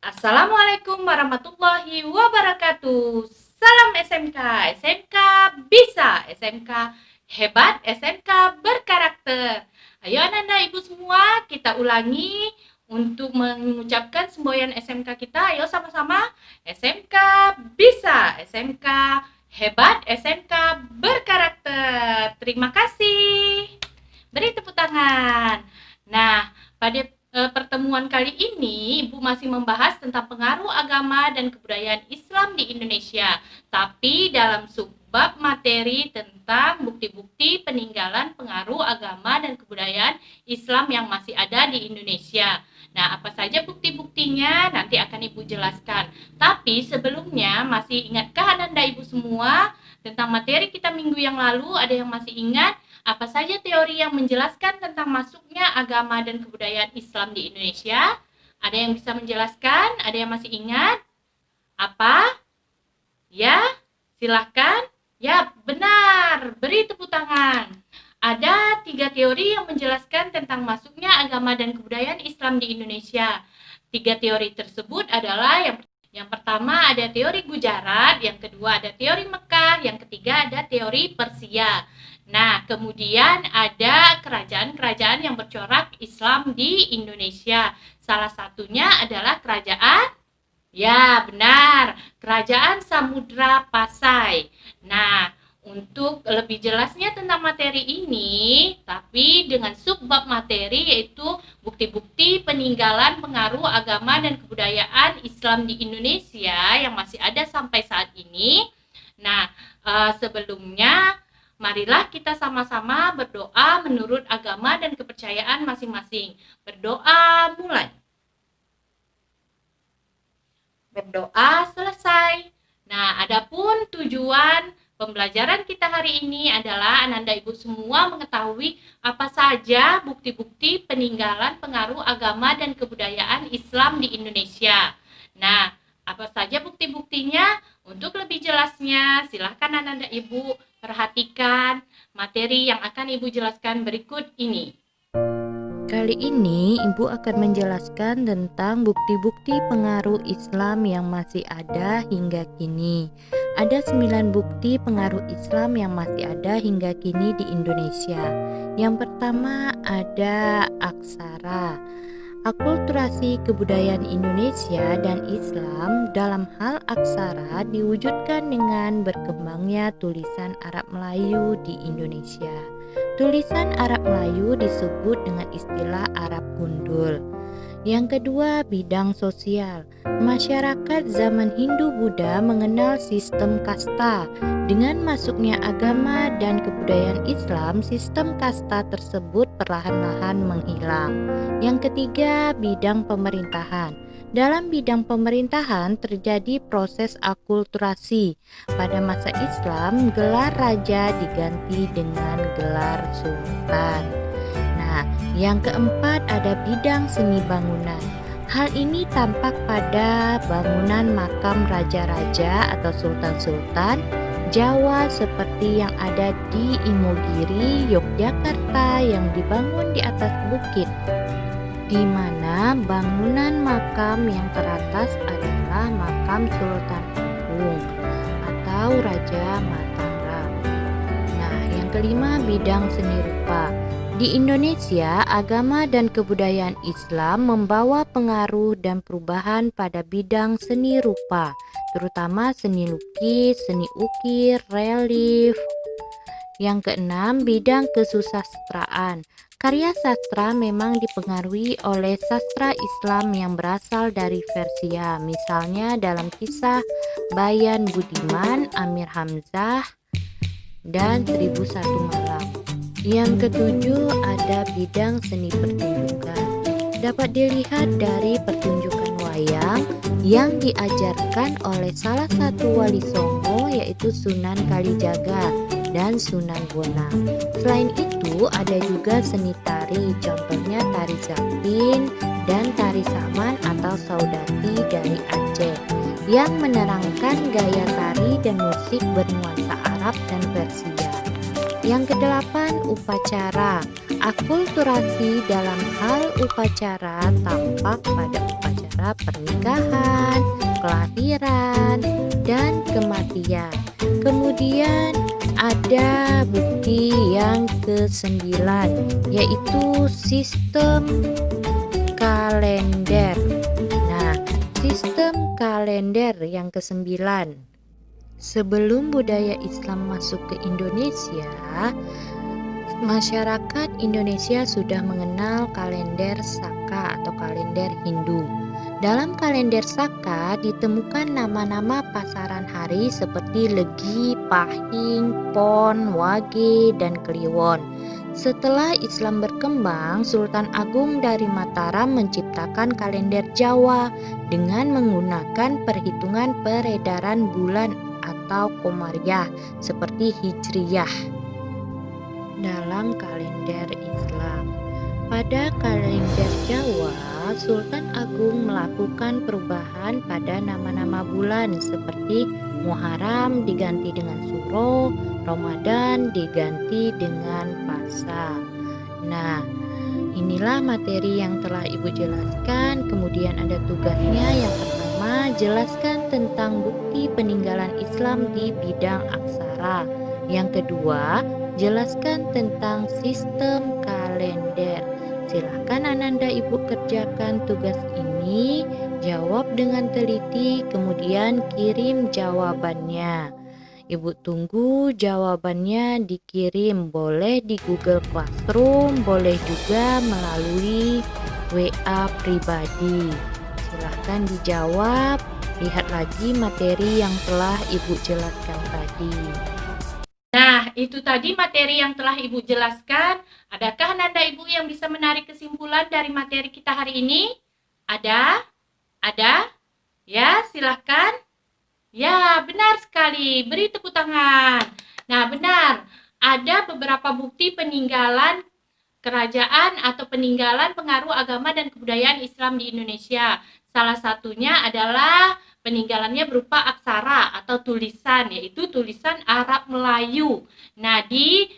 Assalamualaikum warahmatullahi wabarakatuh. Salam SMK, SMK bisa, SMK hebat, SMK berkarakter. Ayo anak-anak ibu semua, kita ulangi untuk mengucapkan semboyan SMK kita. Ayo sama-sama. SMK bisa, SMK hebat, SMK berkarakter. Terima kasih. Beri tepuk tangan. Nah, pada pertemuan kali ini Ibu masih membahas tentang pengaruh agama dan kebudayaan Islam di Indonesia, tapi dalam subbab materi tentang bukti-bukti peninggalan pengaruh agama dan kebudayaan Islam yang masih ada di Indonesia. Nah, apa saja bukti-buktinya nanti akan Ibu jelaskan. Tapi sebelumnya, masih ingatkah Anda Ibu semua tentang materi kita minggu yang lalu? Ada yang masih ingat? Apa saja teori yang menjelaskan tentang masuknya agama dan kebudayaan Islam di Indonesia? Ada yang bisa menjelaskan? Ada yang masih ingat? Apa? Ya, silahkan. Ya, benar. Beri tepuk tangan. Ada 3 teori yang menjelaskan tentang masuknya agama dan kebudayaan Islam di Indonesia. 3 teori tersebut adalah yang pertama ada teori Gujarat, yang kedua ada teori Mekah, yang ketiga ada teori Persia. Nah, kemudian ada kerajaan-kerajaan yang bercorak Islam di Indonesia. Salah satunya adalah kerajaan, ya benar, kerajaan Samudra Pasai. Nah, untuk lebih jelasnya tentang materi ini, tapi dengan subbab materi yaitu bukti-bukti peninggalan pengaruh agama dan kebudayaan Islam di Indonesia yang masih ada sampai saat ini. Nah, sebelumnya marilah kita sama-sama berdoa menurut agama dan kepercayaan masing-masing. Berdoa mulai. Berdoa selesai. Nah, adapun tujuan pembelajaran kita hari ini adalah Ananda Ibu semua mengetahui apa saja bukti-bukti peninggalan pengaruh agama dan kebudayaan Islam di Indonesia. Nah, apa saja bukti-buktinya? Untuk lebih jelasnya, silahkan Ananda Ibu perhatikan materi yang akan Ibu jelaskan berikut ini. Kali ini Ibu akan menjelaskan tentang bukti-bukti pengaruh Islam yang masih ada hingga kini. Ada 9 bukti pengaruh Islam yang masih ada hingga kini di Indonesia. Yang pertama ada aksara. Akulturasi kebudayaan Indonesia dan Islam dalam hal aksara diwujudkan dengan berkembangnya tulisan Arab Melayu di Indonesia. Tulisan Arab Melayu disebut dengan istilah Arab Gundul. Yang kedua, bidang sosial. Masyarakat zaman Hindu-Buddha mengenal sistem kasta. Dengan masuknya agama dan kebudayaan Islam, sistem kasta tersebut perlahan-lahan menghilang. Yang ketiga, bidang pemerintahan. Dalam bidang pemerintahan terjadi proses akulturasi. Pada masa Islam, gelar raja diganti dengan gelar sultan. Nah, yang keempat ada bidang seni bangunan. Hal ini tampak pada bangunan makam raja-raja atau sultan-sultan Jawa seperti yang ada di Imogiri, Yogyakarta yang dibangun di atas bukit, di mana bangunan makam yang teratas adalah makam Sultan Agung atau Raja Mataram. Nah, yang kelima bidang seni rupa. Di Indonesia, agama dan kebudayaan Islam membawa pengaruh dan perubahan pada bidang seni rupa, terutama seni lukis, seni ukir, relief. Yang keenam, bidang kesusastraan. Karya sastra memang dipengaruhi oleh sastra Islam yang berasal dari Persia, misalnya dalam kisah Bayan Budiman, Amir Hamzah, dan 1001 Malam. Yang ketujuh ada bidang seni pertunjukan. Dapat dilihat dari pertunjukan wayang sembahyang yang diajarkan oleh salah satu wali Songo, yaitu Sunan Kalijaga dan Sunan Bonang. Selain itu ada juga seni tari, contohnya tari Zapin dan tari Saman atau Saudati dari Aceh, yang menerangkan gaya tari dan musik bernuansa Arab dan Persia. Yang kedelapan, upacara. Akulturasi dalam hal upacara tampak pada upacara pernikahan, kelahiran, dan kematian. Kemudian ada bukti yang ke-9, yaitu sistem kalender. Nah, sistem kalender yang ke-9. Sebelum budaya Islam masuk ke Indonesia, masyarakat Indonesia sudah mengenal kalender Saka atau kalender Hindu. Dalam kalender Saka ditemukan nama-nama pasaran hari seperti Legi, Pahing, Pon, Wage, dan Kliwon. Setelah Islam berkembang, Sultan Agung dari Mataram menciptakan kalender Jawa dengan menggunakan perhitungan peredaran bulan atau Komariah seperti Hijriyah dalam kalender Islam. Pada kalender Jawa, Sultan Agung melakukan perubahan pada nama-nama bulan seperti Muharram diganti dengan Suro, Ramadan diganti dengan Pasa. Nah, inilah materi yang telah Ibu jelaskan. Kemudian ada tugasnya. Yang pertama, jelaskan tentang bukti peninggalan Islam di bidang aksara. Yang kedua, jelaskan tentang sistem kalender. Silakan Ananda Ibu kerjakan tugas ini, jawab dengan teliti, kemudian kirim jawabannya. Ibu tunggu jawabannya dikirim, boleh di Google Classroom, boleh juga melalui WA pribadi. Silahkan dijawab, lihat lagi materi yang telah Ibu jelaskan tadi. Nah, itu tadi materi yang telah Ibu jelaskan. Adakah Nanda Ibu yang bisa menarik kesimpulan dari materi kita hari ini? Ada? Ada? Ya, silahkan. Ya, benar sekali. Beri tepuk tangan. Nah, benar. Ada beberapa bukti peninggalan kerajaan atau peninggalan pengaruh agama dan kebudayaan Islam di Indonesia. Salah satunya adalah peninggalannya berupa aksara atau tulisan, yaitu tulisan Arab Melayu. Nah, di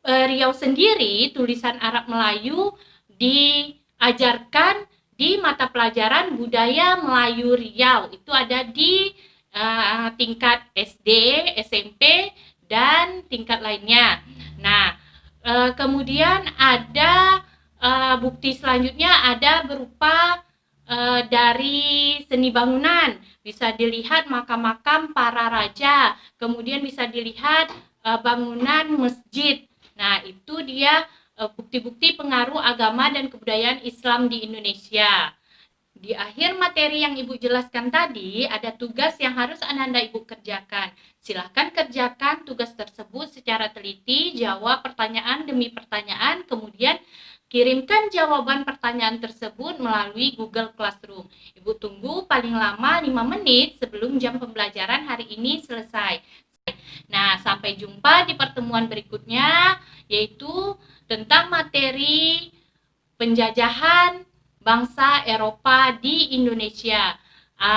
Riau sendiri, tulisan Arab Melayu diajarkan di mata pelajaran budaya Melayu Riau. Itu ada di tingkat SD, SMP, dan tingkat lainnya. Nah, kemudian ada bukti selanjutnya ada berupa dari seni bangunan. Bisa dilihat makam-makam para raja, kemudian bisa dilihat bangunan masjid. Nah, itu dia bukti-bukti pengaruh agama dan kebudayaan Islam di Indonesia. Di akhir materi yang Ibu jelaskan tadi, ada tugas yang harus Ananda Ibu kerjakan. Silahkan kerjakan tugas tersebut secara teliti, jawab pertanyaan demi pertanyaan, kemudian kirimkan jawaban pertanyaan tersebut melalui Google Classroom. Ibu tunggu paling lama 5 menit sebelum jam pembelajaran hari ini selesai. Nah, sampai jumpa di pertemuan berikutnya, yaitu tentang materi penjajahan bangsa Eropa di Indonesia.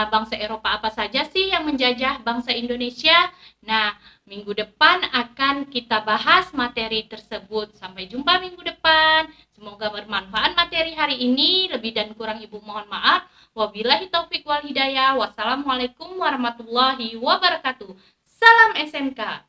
Bangsa Eropa apa saja sih yang menjajah bangsa Indonesia? Nah, minggu depan akan kita bahas materi tersebut. Sampai jumpa minggu depan. Semoga bermanfaat materi hari ini. Lebih dan kurang Ibu mohon maaf. Wabillahi taufik wal hidayah. Wassalamualaikum warahmatullahi wabarakatuh. Salam SMK.